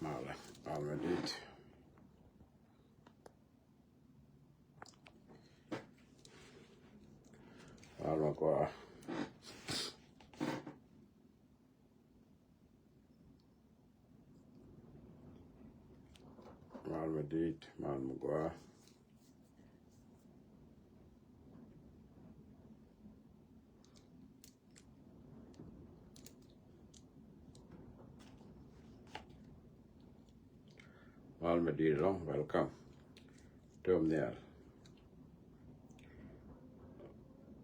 Male, allmänt dit. Almakoa. Allmänt dit, Malmakoa. Allmänt dit, welcome. Tom ner.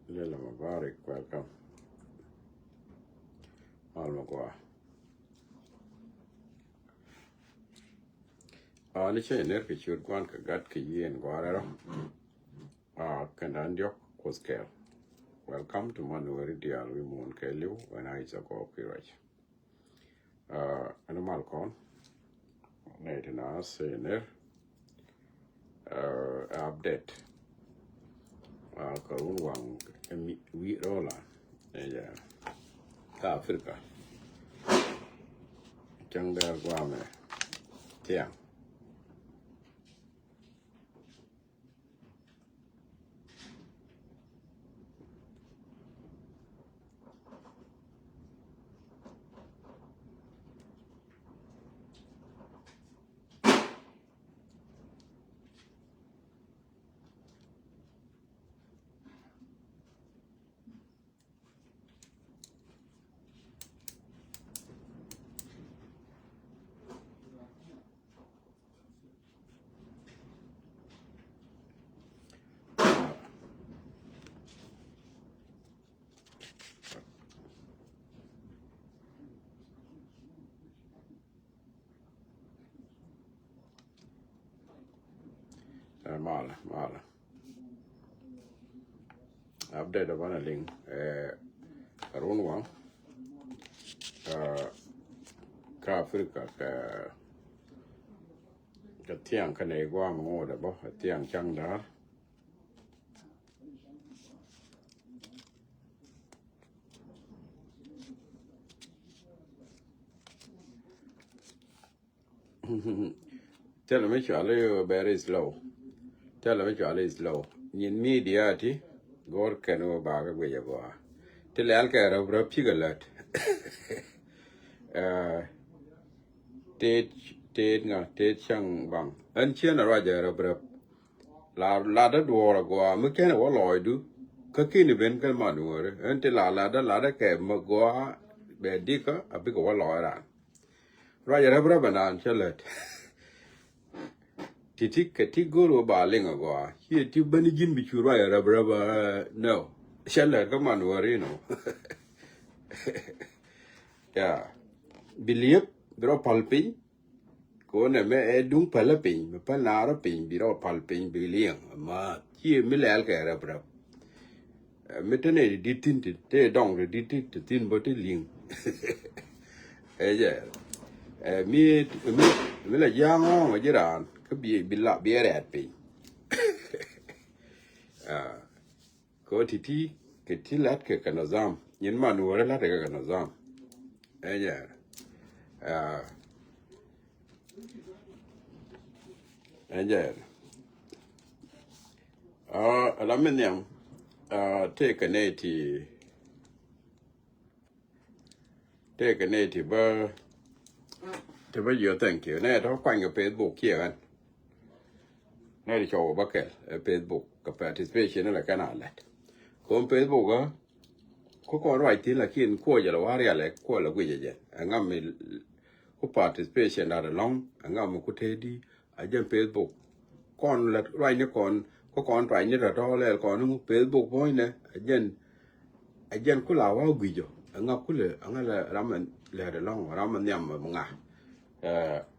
Lilla Mubarak, welcome. Malmakoa. Ni känner att jag kan gat igen bara. Kan den diok koskel. Welcome to Manuari Dial we mon kelu when I talk of kirach. Ano malkon. Nede na senare. Update. Karun wang vi rola. Ja. Afrika. Chang der guame. Tiang. Mala. Update of analyzing karun wang ka Afrika ka tiang ka nei gwa mo da bo tiang chang da tell me chale very slow tell me chale slow in media ti gor kanu ba ga gwe go til al ka ra pigalat te chang bang an chen ra ja ra bra la da do ra go mu ken wo loy du ka kin ben kan ma du re an te la da ke ma go be di ka abi go loy ra ja ra bra banan chelet ti goro ba lenga go here ti bani jin bi chu ra ra bra ba no chelet ka man wo re no yeah believe bro palping ko ne me dung palping me panara ping biro palping biliang ma chi me lel ka ra bra me tene di tin te dong di tin bo te ling ja me la yang ma jiran ka bi la bi ret ping ko ti ke ti lat ke kana zam yin ma nu ra lat ke kana zam ja Ayer. Aluminium take a native ba to ba you thank you. Nay to kwang your Facebook here kan. Nay di show ba ke Facebook ka participation la kana let. Ko Facebook ko right ti la kin ko ya la wa ya le ko la gwe je. Ngam mi ko participation da long ngam ko tedi ajen Facebook kon la right ne kon ko kon right ne da to le kon mu Facebook boy ne ajen ku la wa gwi jo nga ku le nga la ramen le da long ramen nyam mo nga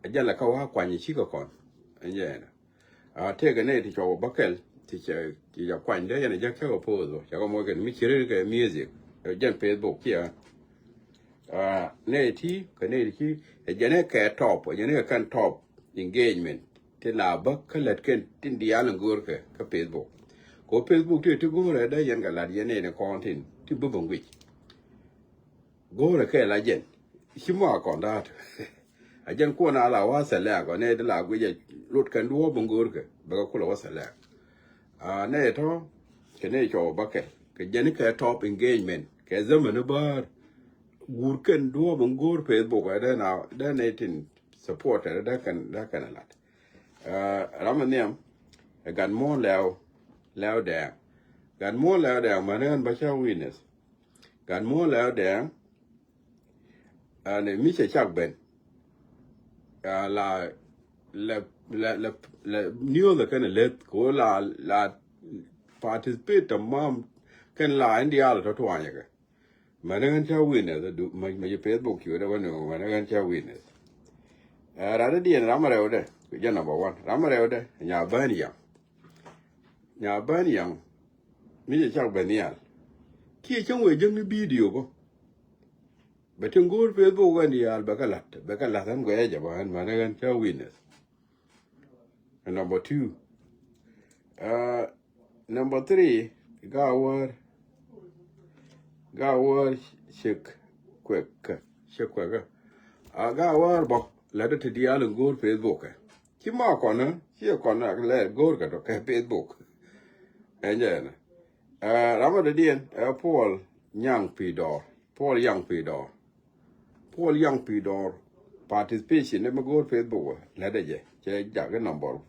ajen la ka wa kwa ni chi ko kon ajen te ga ne ti cho bakel ti ya kwa nde ya ne ja ka po zo ya ko mo ke mi chire ke music ajen Facebook kia ne ti ka ne ti ajen ke top ajen kan top engagement te la ba kalat ken tin dia la gor ke ka Facebook ko Facebook te go re da yan ga la yene ne content ti bu bongwi go re ke la jen himo kon da ajan ko na ala wa sala ko ne de la gu je lut kan duo bongor ke ba ko la wa sala ne to ke ne cho ba ke jani ke top engagement ke zaman ba gur kan duo bongor Facebook da na da ne tin support da kan lat ramaniam gan mo lao da gan mo lao da manan ba cha witness gan mo lao da ne mi che chak ben la new the kind of let ko la participate tamam kan la india la to anya ka manan cha witness du ma Facebook yo da wano manan cha witness ra da dia ramare de ya number 1 ramare de nya ban yang mi che chak ben ya ki chong we jeng ni video ko betul gur Facebook kan dia bakalat kan gue aja bahan mana kan cha witness number 2 number 3 gawar shek kwek gawar bok lada ti dia gur Facebook ki ma kona le gur ka to ka Facebook enja na ramada dien Paul Young Pidor participation in my good Facebook lada je che jaga number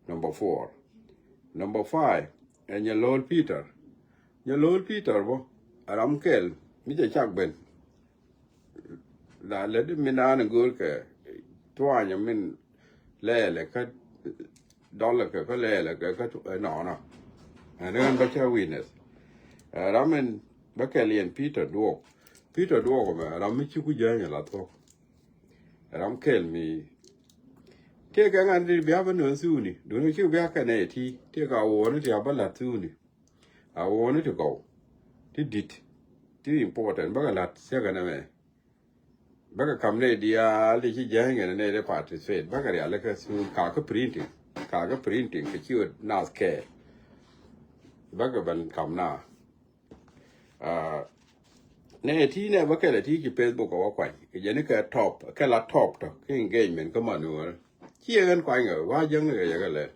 4 number 5 and your Lord Peter bo aramkel mi je chak ben la lada minana gur ke tuanya min le ka dollar ka le ka no and ba cha witness ramen bakalian Peter duo ma ram mi ku janya la to ram kel mi te ga ngan ri bia ba no su ni do no chu bia ka ne ti te ga wo no ti ba la su ni a wo no to go ti dit ti important ba ga la se ga na me ba ga kam ne dia li chi janya ne de participate ba ga ya la ka su ka printing ka chi na ke ba ga ban kam na ne ti ne ba ke la ti ki Facebook ko wa kwai ke ne ka top ke la top to ke engagement ko ma nu chi gan kwai ngo wa jeng ne ya ga le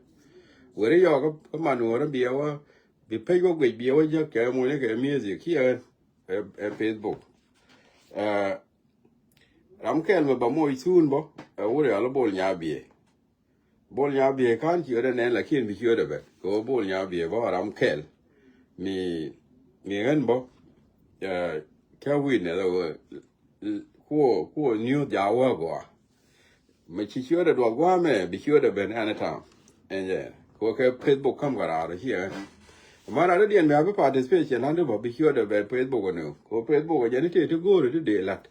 we ri yo ko ma nu ra bi wa bi pe go gbe bi wa ja ke mo ne ke music ki Facebook ram ke ma ba mo isun bo wo re ala bol nya bi kan ki ore ne la kin bi ki ore be ko bol nya bi bo ram kel mi gan bo ka win ne ko new ja wa go me chi chi ore do gwa me bi ki ore be na ta enje ko ke Facebook kam gara here mara da dien me ba participation na do bi ki ore be Facebook no ko Facebook je ni te to go to de lat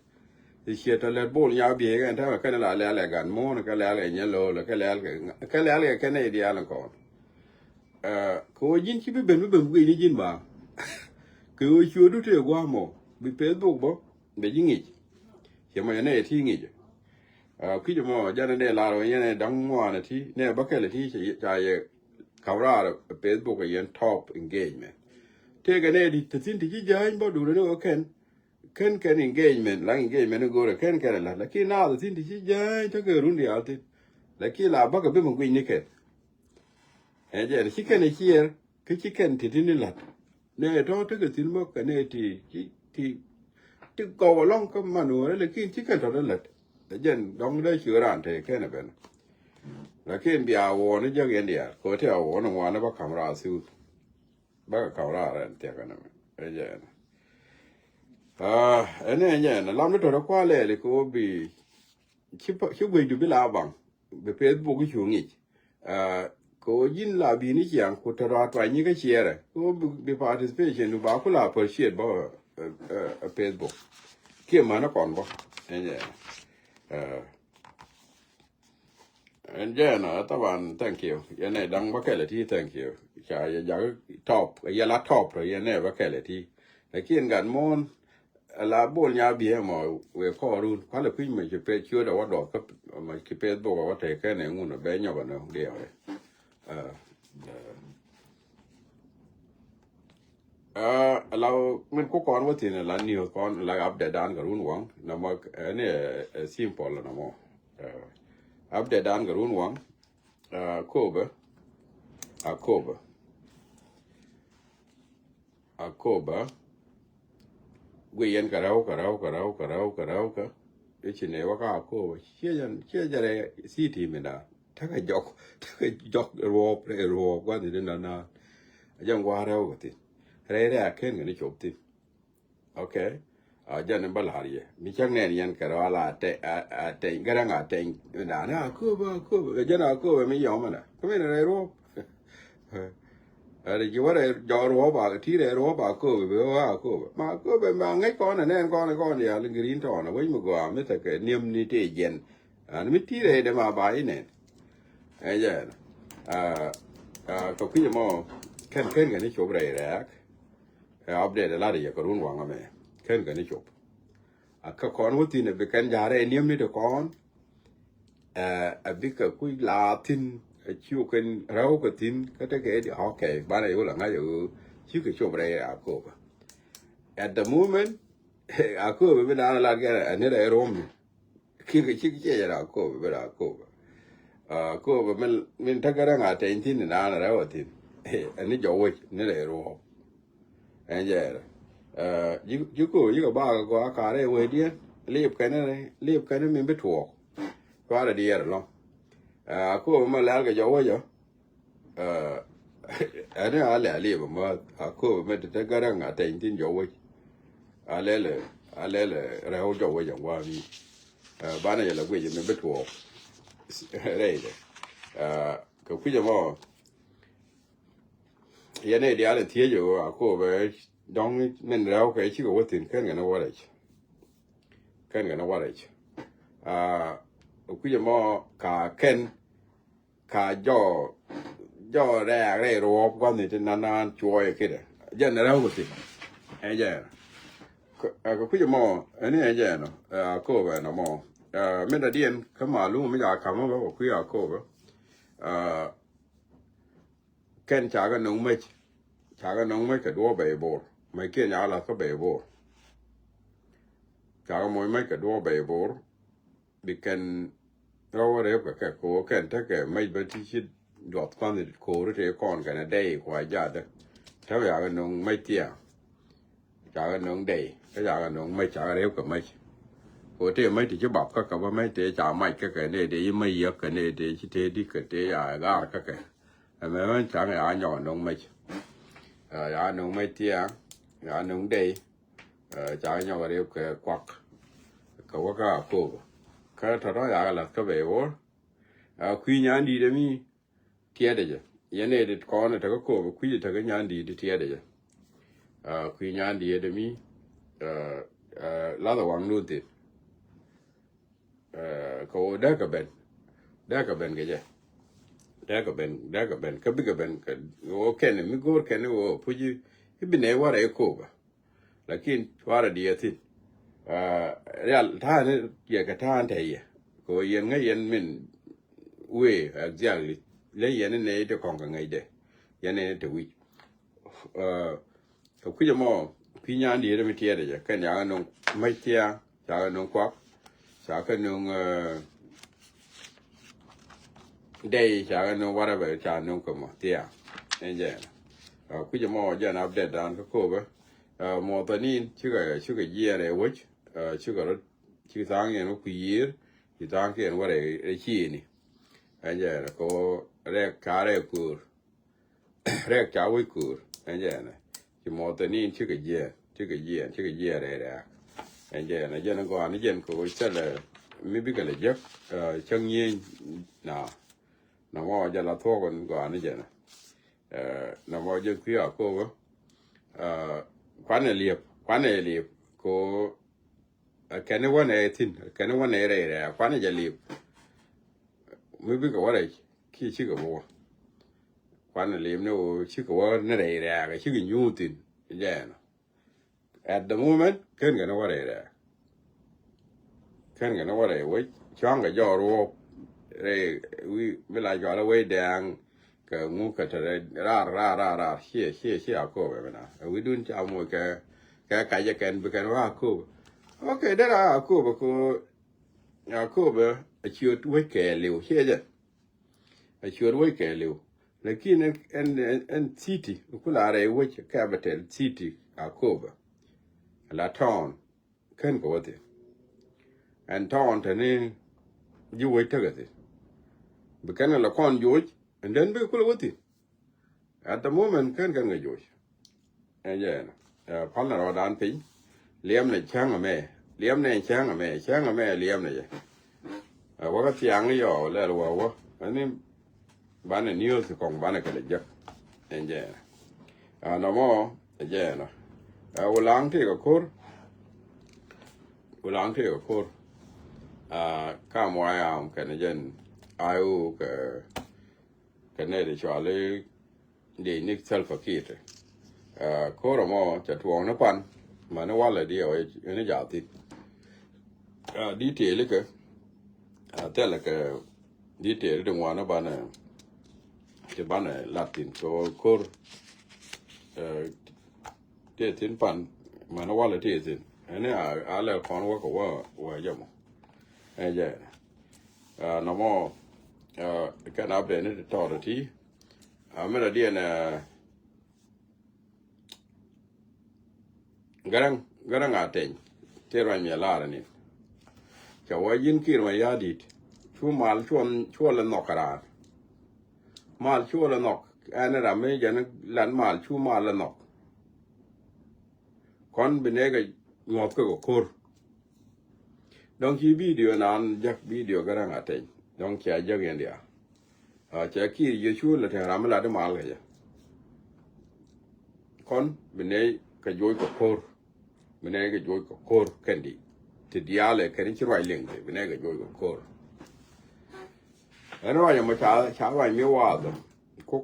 she to let bol ya bi ga ta ka la le gan mo ka le nya lo ka le ka ne dia lan ko ko jin chi be ni jin ba ko chu du te gwa mo bi Facebook bo be jingi che ma ne ti ngi ki jo mo ja ne la ro ne dang mo na ti ne ba ke le ti cha ye ka ra Facebook yen top engagement te ga ne di tin ti ja bo du no ken engagement la engagement go re ken la ki na tin ti ja ta ke run di alti la ki la ba ka be mo gwi ni ke je ki ken here ki ken ti ni la ne to ta ke tin mo ka ne ti go along ka manu le ki ti ken to la jen dong da chu ran te ke ne ben la ken bia wo ne je gen dia ko te wo no wa na ba kamera su ba ka ra ran te ka na je ene na lam ne to kwa le ko bi chi gwe du bi la bang be Facebook chu ngi ko yin la bi ni yang ko to ra twa ni ka share ko bi participation ba ku la appreciate ba Facebook ke ma na kon ba ene na taban thank you ene dang ba ke le ti thank you cha ya top ya la top ro ene ba ke le ti lakin gan mon la bol nya bi mo we ko ru ka le pin me je pe chu da wa do ka ma ki pe bo wa te ke ne ngun be nyo ba no de la men ko kon wa tin la ni kon la up de dan ga run wang na ma ne simple na mo อัปเดตด้านกับรุ่นหวังโคเบโคเบโคเบกุยยันกะเราดิฉันเนี่ยว่าก็โคเบเชื่อจะได้ซีทีมันนะถ้าก็ยกรอบว่านี่นั่นนะยังว่าเราก็ติเรื่อยๆขึ้นกันนี่จบติโอเคจันทร์บัลฮารีมิจังเนี่ยยันกะเราละแต่กระดังแต่ด่านะโคเบจันทร์โคเบไม่ยอมมันนะก็ไม่ได้รอบอะไรที่ว่าจอรัวบากที่เรัวบากก็แบบว่าก็มาก็แบบมาไงก่อนนะเนี่ยก่อนเนี่ยลิงกรีนทอนนะไว้มึงก็ไม่แต่ก็เนียมนิเทศเย็นไม่ที่เดี๋ยวมาบ่ายเนี่ยไอ้เจ้าก็คือจะมองขึ้นกันนี่จบเลยแหละอัปเดตอะไรอย่างก็รุ่นวางกันไหมขึ้นกันนี่จบก็ก่อนวันที่เนี่ยเป็นการจ่ายเนียมนี่เดี๋ยวก่อนบิ๊กก็คุยลาทินchiều kênh rau cái tin cái cái để họ kể ban này là ngay ở chiều cái chỗ này à cô at the moment à cô bây giờ là cái anh ấy ở Rome khi cái chiếc xe là cô bây giờ cô mình thấy cái đó ngã trên tin là nó rau tin anh ấy giỏi anh ấy ở Rome anh vậy chứ cô chứ ba cái cả đây về đi liệp cái này mình biết thuộc qua là đi rồi cô mà làm cái dấu vậy anh ấy làm liệp mà cô mà tự cái đó ngã tiền tin dấu vậy lấy là rau dấu vậy chẳng qua đi bán này là cái gì mình biết thuộc đây cái gì mà hiện nay đi ăn thì giờ cô về đóng mình rau cái chỉ có tiền cái nó qua đây cái gì mà cả ken cả do ra đây rồi quan thì nan chui cái đấy dân nó đâu có tiền ai giờ cái gì mà anh ấy giờ nó cô về nó mà mình đã điên cái mà luôn mình giờ cầm nó cái cô về ken chả cái nông mấy cái đua bể bò mấy kia nhà là cái bể bò chả cái mấy cái đua bể bò bị kenเราเรียกกับโคกันถ้าเกิดไม่ไปที่ชิดดอดความติดโคหรือเรียกก่อนกันได้กว่าญาติถ้าอยากกันน้องไม่เตี้ยจากกันน้องได้ถ้าอยากกันน้องไม่จากเรียกกับไม่โคเตี้ยไม่ที่จะบอกก็กับว่าไม่เตี้ยจากไม่ก็กันได้เดี๋ยวไม่เยอะกันได้เดี๋ยวชิดเตี้ยที่เกิดเตี้ยก็กันแต่ไม่ว่าจากอยากหย่อนน้องไม่อยากน้องไม่เตี้ยอยากน้องได้จากหย่อนเรียกกับควักเขาว่าก็โคcái thằng đó là cái bể bố quy nhãn đi đấy mi tiệt đấy chứ hiện nay thì con này thằng có cổ quy thì thằng cái nhãn đi thì tiệt đấy chứ quy nhãn đi đấy mi lá đầu vàng luôn thì cô đá cái bên cái gì đá cái bên cái biết cái bên cái ok này mi gor cái này ô phụ gì cái bên này vào đấy cô ba là khi vào đấy đi thì realท่านี่เกี่ยวกับท่าไทยก็ยังไงยังมันเว้ยexactlyเลยยังนี่เนี่ยจะของกันไงเด้ยังนี่จะวิ่งเขาคุยจะมองพี่ยานดีได้ไม่เที่ยเด้จ้ะกันอย่างน้องไม่เที่ยจากน้องควักจากน้องได้จากน้องว่าอะไรจากน้องก็มาเที่ยนี่จ้ะคุยจะมองจะนับเด็ดดานก็โคบมอตอนนี้ชื่อเยี่ยอะไรวะชื่อก็ชื่อทางเงี้ยมันคุยชื่อทางเงี้ยว่าอะไรชี้นี่อันเจ้าก็แรกขาแรกกูแรกจ้าวิกูอันเจ้านะชื่อมอตอนนี้ชื่อก็เยี่ยอะไรอันเจ้านะเจ้านั่นก็อันนี้เจ้าก็เสร็จแล้วไม่เป็นกันเลยจักช่างเงี้ยน้ำว่าจะละทั่วกันก็อันนี้เจ้านะน้ำว่าจะคุยกับกูควันเลียบก็แค่นี้วันไหนทิ้งแค่นี้วันไหนอะไรควันจะเลียบไม่เป็นกับว่าอะไรขี้ชื่อกับว่าควันเลียบเนี่ยชื่อกับว่าอะไรก็ชื่อกับยูทิ้งใช่ไหม at the moment เกินกันว่าอะไรไว้ช่องกับยอรัวอะไรเวลาจอดเอาไว้แดงก็งูก็จะได้ร่าเชี่ยก็แบบนั้นวิดุนจะเอามวยแกไก่จะแกนไปกันว่าคู่โอเคได้ละคู่แบบ chưa đuôi kẻ liều xe chứ chưa đuôi kẻ liều lakini en city kula re which capital city akoba la town kan ko wote and town tane you wait tagate bekana la kon George and then be kula wote at the moment kan George and yeah pala ro dan pin liam ne chang me liam ne chang me liam ne wa ka tiang yo le wa wa ani ban ne news kong ban ka le jak and yeah no more yeah no ulang te ko kor ka mo am ka ne jen ayu ka ne de chale de nik self kit kor mo cha tuong na pan ma na wala di o ne ja ti detail ka tele ka detail de wa na ban ke ban latin so kor te tin pan ma na wala te tin ene a le kon wa ko wa jamo ja no mo ka na be ne to ti a me da dia na garang aten te ra mi la ni ka wa yin kir ma ya dit chu mal chuan la nokara mal chu la nok ana ra me jan lan mal chu mal la nok kon binega ngop ko kor donc yi video nan jak video garang aten donc ya jag india cha ki ye chu la ta ram la de mal ga kon bine ka joy ko kor bine ga joy ko kor kandi ti diale kan chi roi leng bine ga joy ko kor ano ya ma cha roi mi wa da ko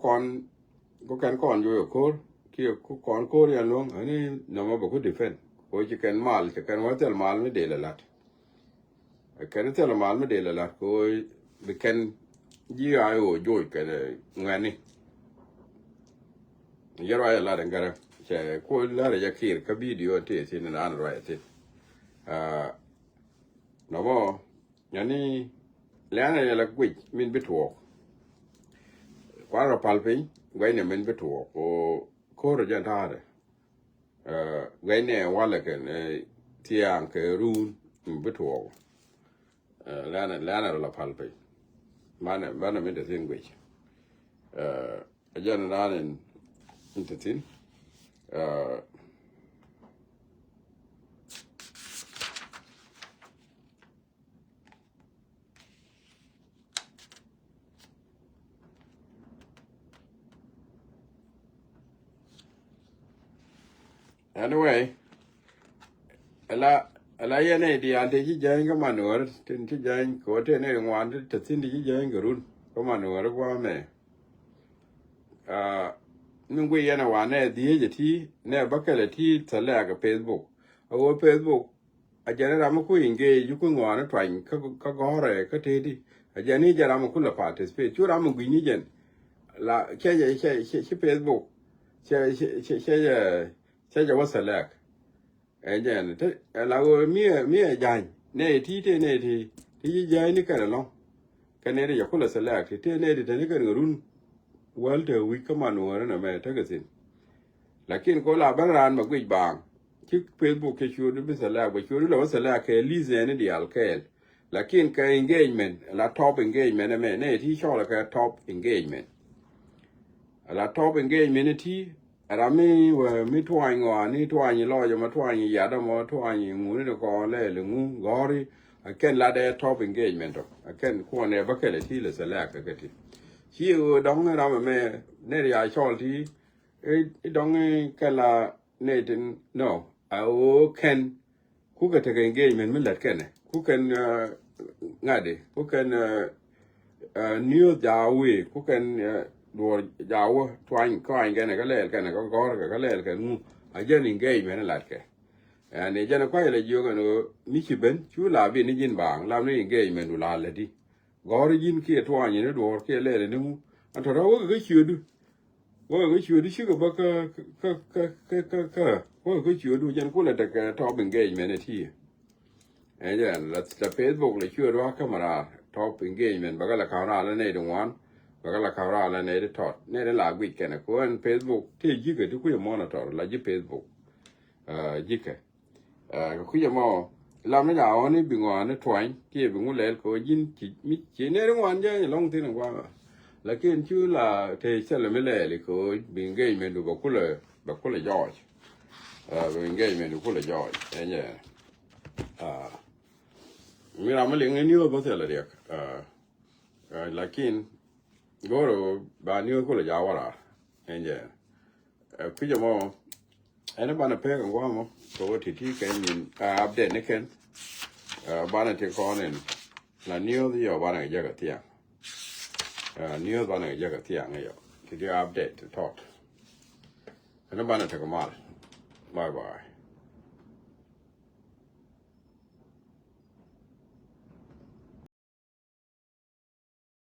kan kon joy ko kor ki ko kon kor ya long ani no ma ba ko defend ko chi kan mal chi kan wa tel mal me de la lat kan tel mal me de la lat ko be kan ji ayo joy kan ngani yaro ya la ngara che ko la ya kir ka video te sin na an right te no mo yani lana ya la gwit min bitwo kwa ra palpe gwai ne min bitwo ko ro jan ta de gwai ne wala ken tiang ke run bitwo lana la palpe mana min de sin gwit ajan ranen intatin anyway ala yene di ante ji jang ga manor tin ji jang ko te ne ngwan te tin ji jang garun ko manor kwa me min gwe yana wa ne die je ti ne bakale ti tala ga Facebook o Facebook a jana ram ku inge yu ku ngwana twan ka gore ka te di a jani jara mu kula participate chu ram gwi ni jen la che Facebook che wa select e jen te la o mi jan ne ti te ne ti jan ni ka lo ka ne ya kula select te ne de ne ka run walter wi kama no na me ta gasin lakin ko la baran ma gwi bang ki Facebook ke chu du sala ba chu la sala ke lize ne di alkel lakin ka engagement la top engagement me ne ti cho la ka top engagement la top engagement ti ara mi wa mi twan wa ni twan lo ya ma twan ya da mo twan ngu ni ko le ngu gori ken la de top engagement ken ko ne ba ke le ti le sala ka ke ti chi dong ra me ne ya cho ti dong ka la ne tin no o ken ku ka te engagement min let ken ku ken ngade ku ken new jawi ku ken do jawo twan ko an gane ka le ken ko gor ka le ken a jen engagement lat ke ne jen ko le jo no mi chi ben chu la bi ni jin bang la ni engagement du la le di gor jin ke twan ni do ke le ni mu an to ro ga chi du wo ga chi du chi ga ba ka wo ga chi du jen ku le de ka top engagement ti e jen la Facebook le chi do kamera top engagement บางก็ละข่าวหน้าแล้วในดวงวันบางก็ละข่าวหน้าแล้วในได้ถอดในได้หลากวิกกันนะคนเฟซบุ๊กที่ยิ่งกับที่คุยมอนะถอดแล้วยิ่งเฟซบุ๊กยิ่งกับก็คุยมอเราไม่ได้เอานี่บิงวันนี่ถอยเกี่ยบิงวันเล็กก็ยิ่งมิจิในดวงวันเยอะลงที่หนึ่งว่าแล้วก็ชื่อละเทเซลไม่เล่เลยก็บิงเกย์เมนูบอกกูเลยย่อยบิงเกย์เมนูกูเลยย่อยเนี่ยมีเราไม่เลี้ยงนิวก็เสร็จแล้วเด็กlakin goro ba niu ko le jawa la enje ku je mo ene bana pe kan gwa mo ko ti kan yin update ne ken bana te ko nen la niu di yo bana ja ga tia niu bana ja ga tia ne yo ti update to talk ene bana te ko mal bye bye